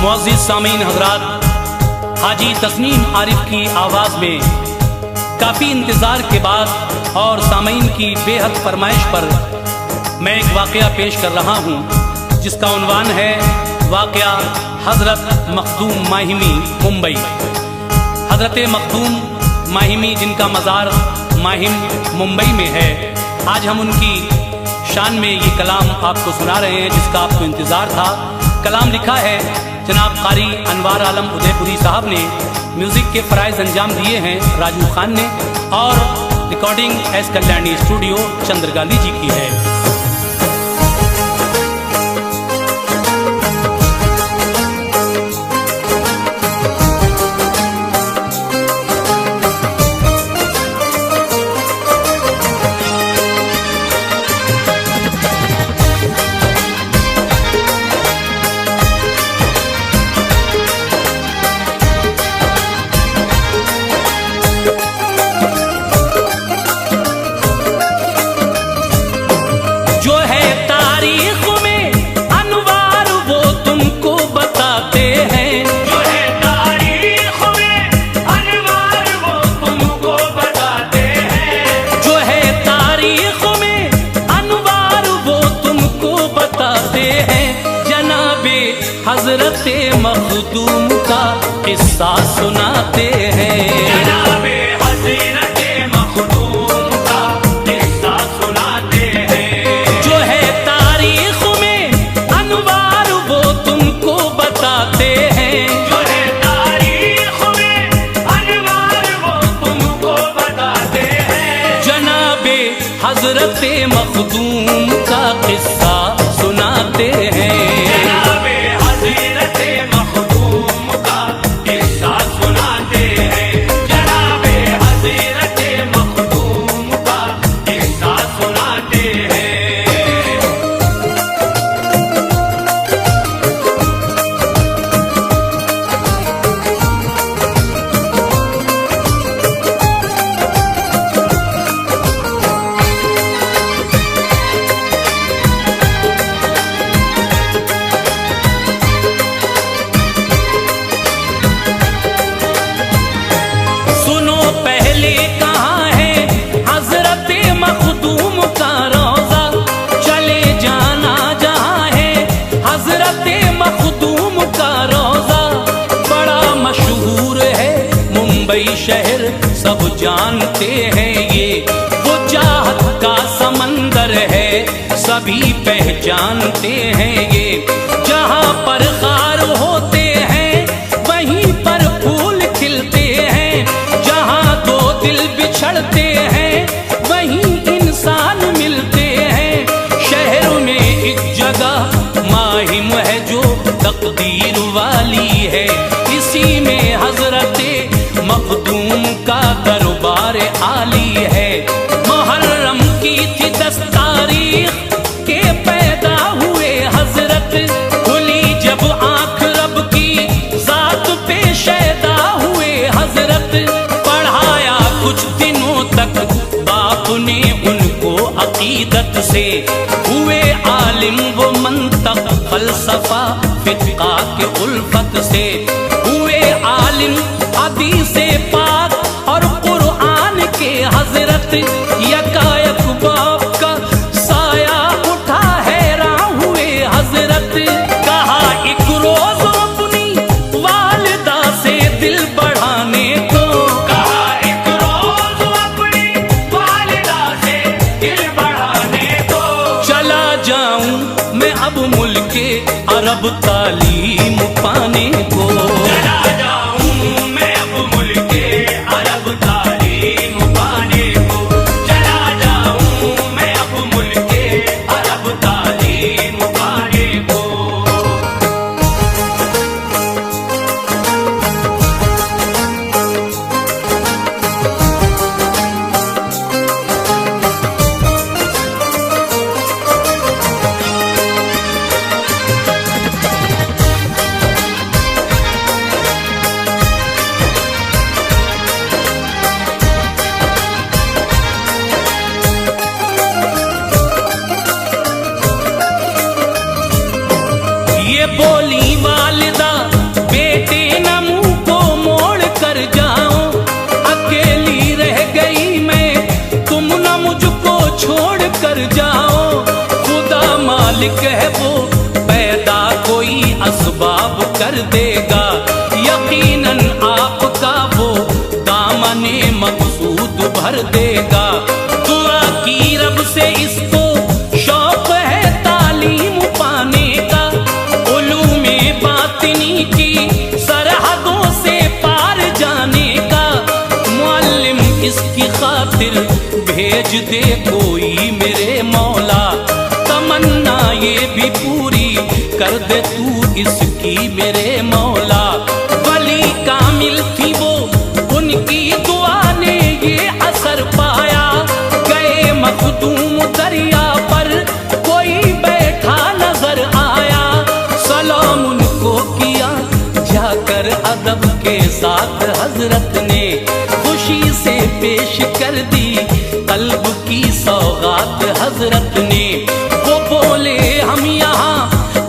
मुअज़्ज़िज़ सामीन हज़रात, हाजी तस्नीम आरिफ की आवाज़ में काफ़ी इंतज़ार के बाद और सामीन की बेहद फरमाइश पर मैं एक वाक़या पेश कर रहा हूँ, जिसका उन्वान है वाक़या हज़रत मखदूम माहिमी मुंबई। हज़रत मखदूम माहिमी जिनका मज़ार माहिम मुंबई में है, आज हम उनकी शान में ये कलाम आपको सुना रहे हैं जिसका आपको इंतज़ार था। कलाम लिखा है जनाब कारी अनवार आलम उदयपुरी साहब ने, म्यूज़िक के फ़राइज़ अंजाम दिए हैं राजू खान ने, और रिकॉर्डिंग एस कल्याणी स्टूडियो चंद्रगाली जी की है। हज़रत मखदूम का किस्सा सुनाते हैं, जनाबे हज़रत मखदूम का किस्सा सुनाते हैं। जो है तारीख में अनवार वो तुमको बताते हैं, जो है तारीख में अनवार वो तुमको बताते हैं। जनाबे हज़रत मखदूम का किस्सा सुनाते हैं। शहर सब जानते हैं, ये वो चाहत का समंदर है, सभी पहचानते हैं। ये जहाँ पर खार होते हैं वहीं पर फूल खिलते हैं, जहाँ दो दिल बिछड़ते हैं वहीं इंसान मिलते हैं। शहर में एक जगह माहिम है जो तकदीर वाली है, इसी में हज़रत मखदूम का दरबार आली है। मुहर्रम की थी 10 तारीख के पैदा हुए हजरत, खुली जब आँख रब की जात पे शैदा हुए हजरत। पढ़ाया कुछ दिनों तक बाप ने उनको अकीदत से, हुए आलिम वो मंतक फलसफा फिक़्ह के उल्फत से, हुए आलिम हदीसे पाक और कुरान के हजरत। यकायक बाप का साया उठा हैरान हुए हजरत, कहा एक रोज अपनी वालिदा से दिल बढ़ाने को, कहा एक रोज अपनी वालिदा से दिल बढ़ाने को। चला जाऊं मैं अब मुल्के अरब तालीम पाने को, चला जाऊं मैं अब मुल्के अरब तालीम पाने को, चला जाऊं मैं अब मुल्के अरब तालीम पाने को। ये बोली वालिदा जाओ। खुदा मालिक है वो, पैदा कोई असबाब कर देगा। यकीनन आपका वो दामने मकसूद भर देगा। दुआ की रब से इसको शौक है तालीम पाने का, उलूमे बातिनी की सरहदों से पार जाने का। मुअल्लिम इसकी खातिर भेज दे कोई मेरे मौला, तमन्ना ये भी पूरी कर दे तू इसकी मेरे मौला। वली कामिल थी वो, उनकी दुआ ने ये असर पाया। गए मखदूम दरिया पर, कोई बैठा नजर आया। सलाम उनको किया जाकर अदब के साथ हजरत ने, खुशी से पेश कर दी कल्ब की सौगात हजरत ने। वो बोले हम यहाँ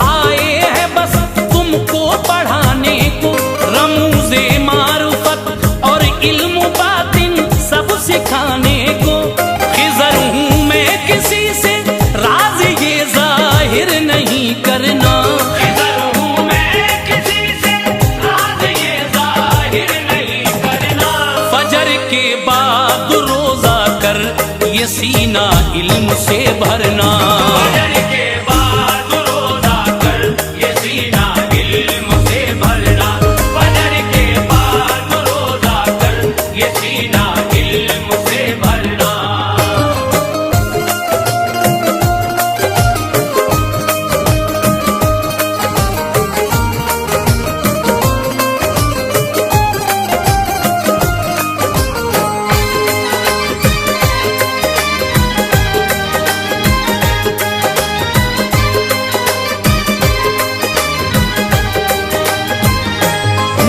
आए हैं बस तुमको पढ़ाने को, रमूज़े मारुफत और इल्म बातिन सब सिखाने को। खिज़र हूँ मैं किसी से राज ये जाहिर नहीं करना, खिज़र हूँ मैं किसी से राज ये जाहिर नहीं करना। फजर के बाद रोजा कर ये सीना इल्म से भरना, फजर के बाद रोजा कर ये सीना इल्म से भरना। फजर के बाद रोजा कर ये सीना इल्म से भरना।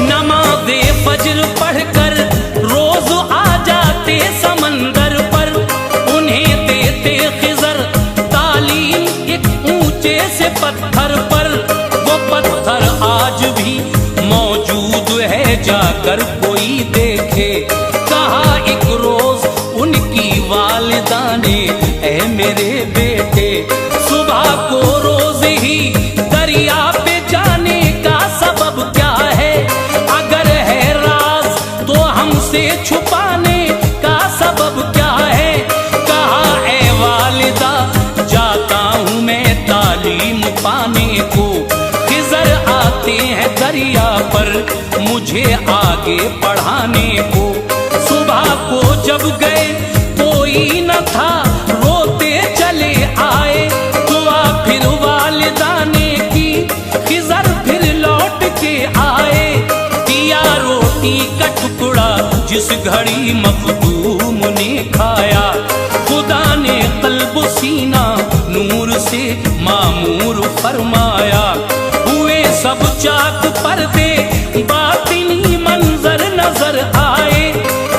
नमाज़े फज्र पढ़कर रोज आ जाते समंदर पर, उन्हें देते खिज़र तालीम एक ऊंचे से पत्थर पर। वो पत्थर आज भी मौजूद है, जाकर कोई देखे। कहा एक रोज उनकी वालिदा ने, ऐ मेरे बेटे सुबह को रोज ही दरिया पे जाने का सबब क्या है? अगर है राज तो हमसे छुपाने का सबब क्या है? कहा ऐ वालिदा जाता हूँ मैं तालीम पाने को। खिज़र आते हैं दरिया पर मुझे आगे पढ़ाने को। सुबह को जब गए कोई न था, रोते चले आए। दुआ फिर वालिदा ने की, खिज़र फिर लौट के आए। दिया रोटी का टुकड़ा जिस घड़ी मखदूम ने खाया। खुदा ने कल्ब सीना नूर से मामूर फरमाया। हुए सब चाक पर्दे, बातिनी मंजर नजर आए।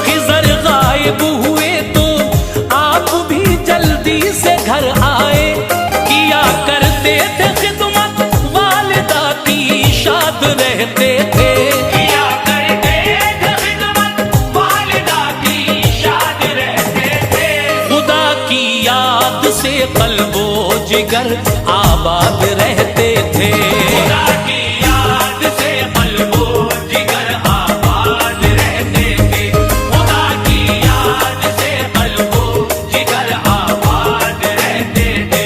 खिज़र गायब हुए तो आप भी जल्दी से घर आए। किया करते थे खिदमत वालिदा की, शाद रहते थे। किया करते थे खिदमत वालिदा की, शाद रहते थे। खुदा की याद से कल्बो जिगर आबाद रहते थे। खुदा की याद से कल्बो जिगर आबाद रहते थे। खुदा की याद से कल्बो जिगर आबाद रहते थे।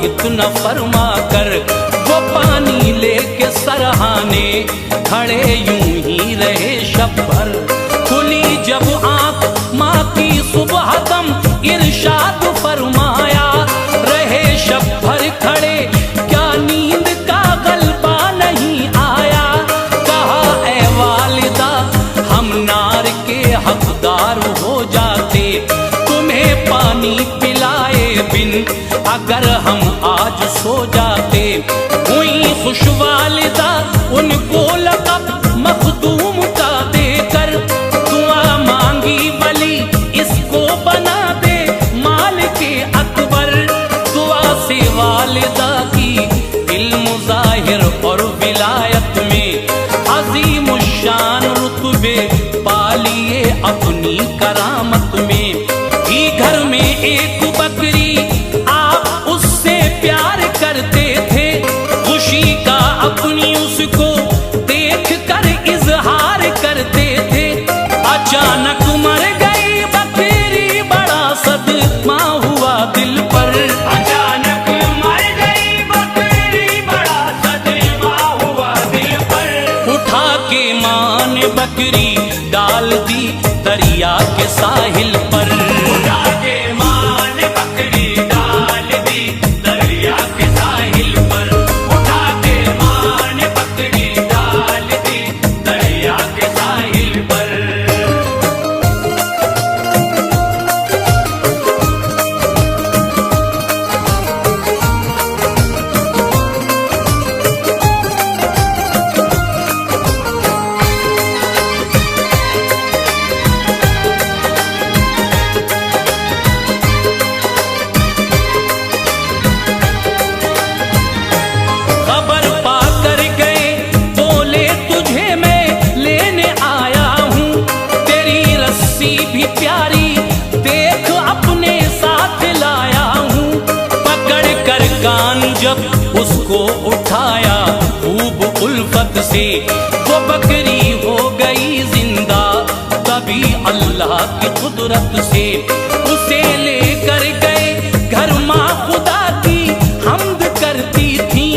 इतना फरमा कर वो पानी लेके सरहाने खड़े यूं ही रहे शब भर। खुली जब आंख माँ की सुबह दम इरशाद फरमा आज सो जाते। हुई खुश वालिदा उनको लक़ब मखदूम का देकर, दुआ मांगी वली इसको बना दे मालिके अकबर। दुआ से वालिदा की इल्म ज़ाहिर और विलायत में अज़ीम शान रुतबे पालिए अपनी करामत में। ही घर में एक बकरी आप उससे प्यार करते थे, खुशी का अपनी उसको देख कर इजहार करते थे। अचानक मर गई बकरी, बड़ा सदमा हुआ दिल पर। अचानक मर गई बकरी, बड़ा सदमा हुआ दिल पर। उठा के मां ने बकरी डाल दी दरिया के साहिल पर। उठा के मां ने बकरी डाल दी दरिया के साहिल पर। उठा के मां ने बकरी डाल दी दरिया के साहिल पर। खबर पाकर गए बोले तुझे मैं लेने आया हूँ, तेरी रस्सी भी प्यारी देख अपने साथ लाया हूँ। पकड़ कर कान जब उसको उठाया खूब उल्फत से, वो बकरी हो गई जिंदा तभी अल्लाह की कुदरत से। उसे लेकर गए घर माँ खुदा की हम्द करती थी,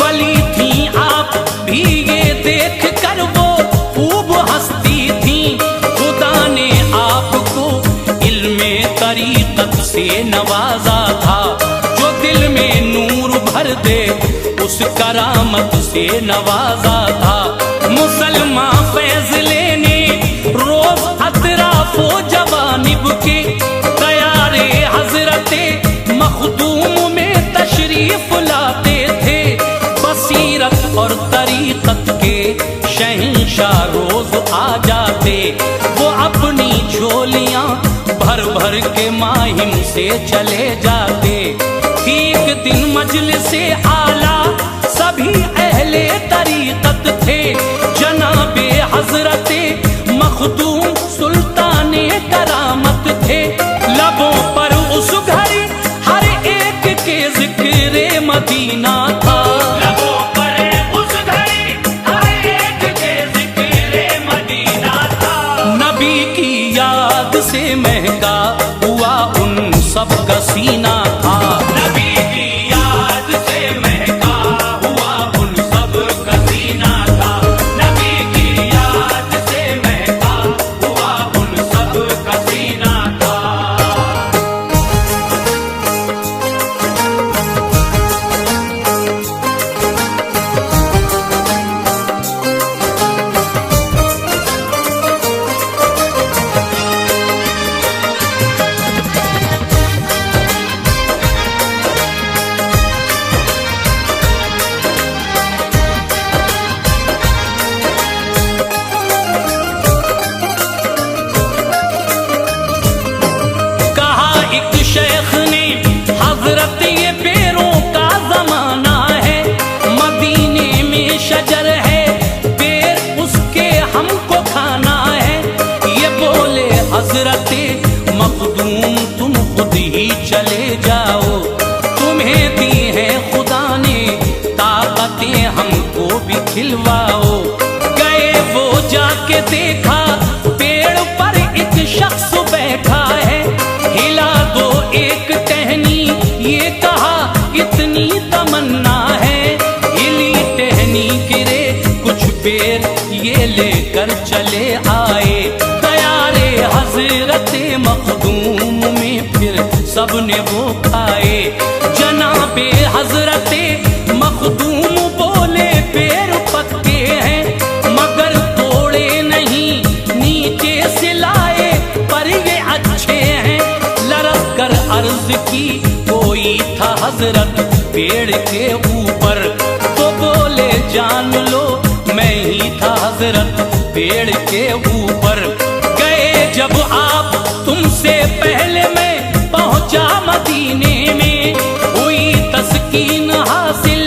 वली थी आप भी ये देख कर वो खूब हंसती थी। खुदा ने आपको इल्मे तरीक़त से नवाजा था, जो दिल में नूर भर दे उस करामत से नवाजा था। मुसलमान फैज लेने रोज अतराफो जवानिब के तैयारे हजरते मखदूम में तशरीफ लाते थे। बसीरत और तरीक़त के शहंशाह रोज आ जाते, वो अपनी झोलियां भर भर के माहिम से चले जाते। एक दिन मजलिसे आला सभी अहले तरीक़त थे, जनाबे हजरते मखदूम सुल्ताने करामत थे। लबों पर उस घड़ी हर एक के जिक्रे मदीना था। लबों पर उस घड़ी हर एक के जिक्रे मदीना था। नबी की याद से महका हुआ उन सब का सीना था। नबी की याद से महका हुआ उन सब का सीना था। नबी की याद से महका हुआ उन सब का सीना था। हजरते मखदूम तुम खुद ही चले जाओ, तुम्हें दी है खुदा ने ताकतें हमको भी खिलवाओ। गए वो जाके देखा पेड़ पर एक शख्स बैठा है, हिला दो एक टहनी ये कहा इतनी तमन्ना है। हिली टहनी गिरे कुछ पेड़ ये लेकर चले आए, हजरते मखदूम में फिर सबने वो खाए। जनाबे हजरते मखदूम बोले पेड़ पक्के हैं मगर तोड़े नहीं, नीचे से लाए पर ये अच्छे हैं। लरक कर अर्ज की कोई था हजरत पेड़ के ऊपर। तो बोले जान लो मैं ही था हजरत पेड़ के ऊपर। गए जब आप तुमसे पहले मैं पहुंचा मदीने में, हुई तस्कीन हासिल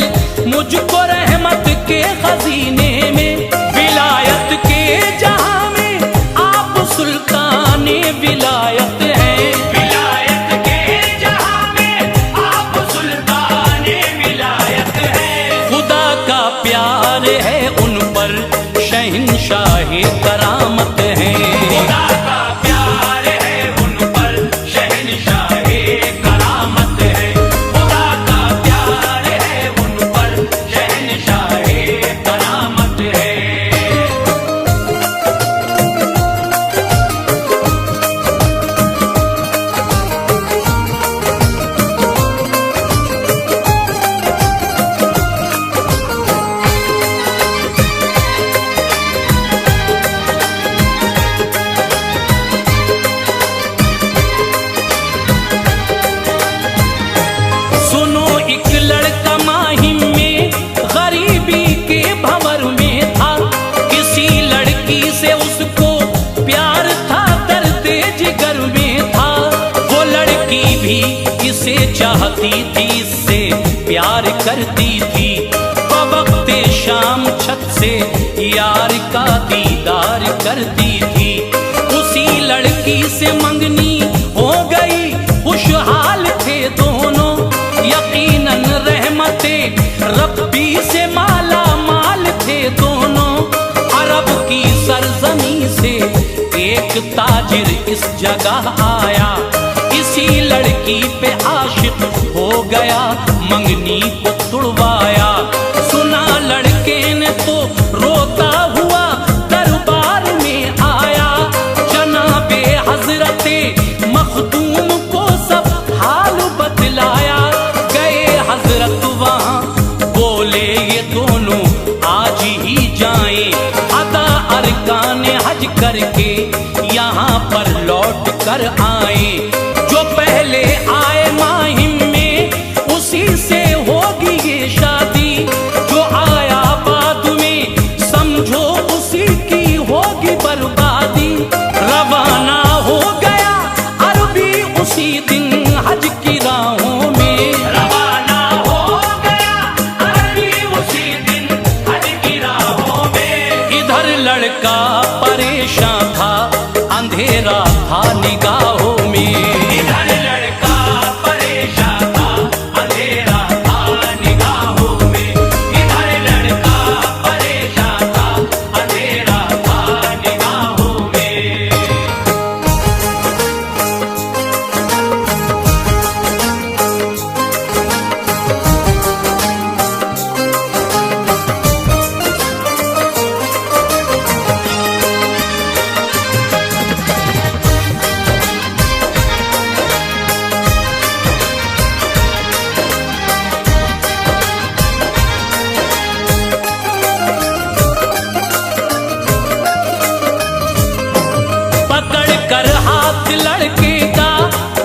मुझको रहमत के खजीने में। विलायत के जहां में आप सुल्ताने विलायत हैं, विलायत के जहां में आप सुल्ताने विलायत हैं। खुदा का प्यार है उन पर शहंशाहे करामत है, खुदा का प्यार है उन पर शहंशाहे करामत है, खुदा का प्यार है उन पर शहंशाहे करामत है। सुनो एक लड़का माहिम में गरीबी के भंवर में था, किसी लड़की से उसको प्यार था दर्दे जिगर में था। वो लड़की भी इसे चाहती थी, इससे प्यार करती थी। वक्ते शाम छत से यार का दीदार करती थी। उसी लड़की से मंगनी हो गई, खुशहाल थे दोनों, यकीनन रहमते रब्बी से माला माल थे दोनों। अरब की सरजमी से एक ताजिर इस जगह आया, इसी लड़की पे आशिक हो गया, मंगनी को तुड़वाया। सुना लड़के ने तो रोता हुआ दरबार में आया, जनाबे हजरते मखदूम को सब हाल बतलाया। गए हजरत वहाँ बोले ये दोनों आज ही जाएं, अदा अरकान हज करके यहाँ पर लौट कर आए। जो पहले आए माहिम में उसी से होगी ये शादी, जो आया बाद में समझो उसी की होगी बर्बादी। रवाना हो गया अरबी उसी दिन हज की राहों में, रवाना हो गया अरबी उसी दिन हज की राहों में। इधर लड़का परेशान था, अंधेरा था निगाहों में, इधर लड़का परेशान था, अंधेरा था निगाहों में, इधर लड़का परेशान था, अंधेरा था निगाहों में। पकड़ कर हाथ लड़के का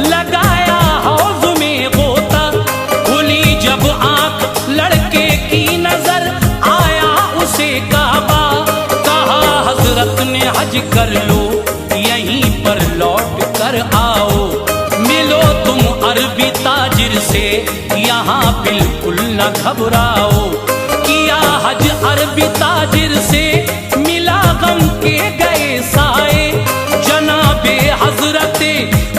लगाया हौज में गोता, खुली जब आंख लड़के की नजर आया उसे काबा। कहा हजरत ने हज कर लो, यहीं पर लौट कर आओ, मिलो तुम अरबी ताजिर से, यहाँ बिल्कुल न घबराओ। किया हज अरबी ताजिर से, मिला गम के गए साए, जनाबे हजरते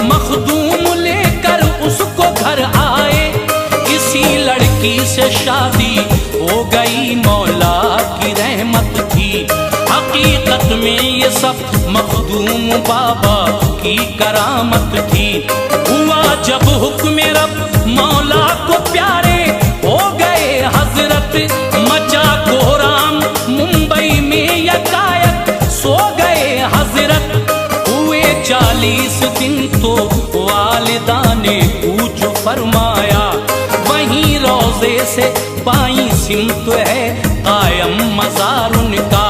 मखदूम लेकर उसको घर आए। इसी लड़की से शादी हो गई, मौला की रहमत थी। हकीकत में ये सब मखदूम बाबा की करामत थी। हुआ जब हुक्म रब मौला को प्यारे हो गए हजरत, मचा कोहराम मुंबई में यकायक सो गए हजरत। हुए 40 दिन तो वालिदा ने पूछ फरमाया, वहीं रोजे से बाईं सिमत है कायम मज़ार उनका।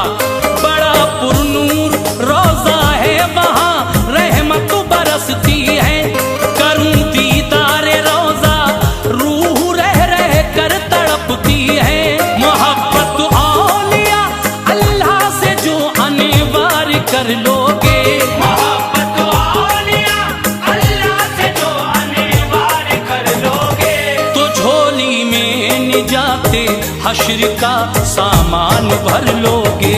बड़ा पुरनूर रोजा है वहाँ, रहमत बरसती है। करूं दीदार रोजा रूह रह रह जाते हश्र का सामान भर लोगे।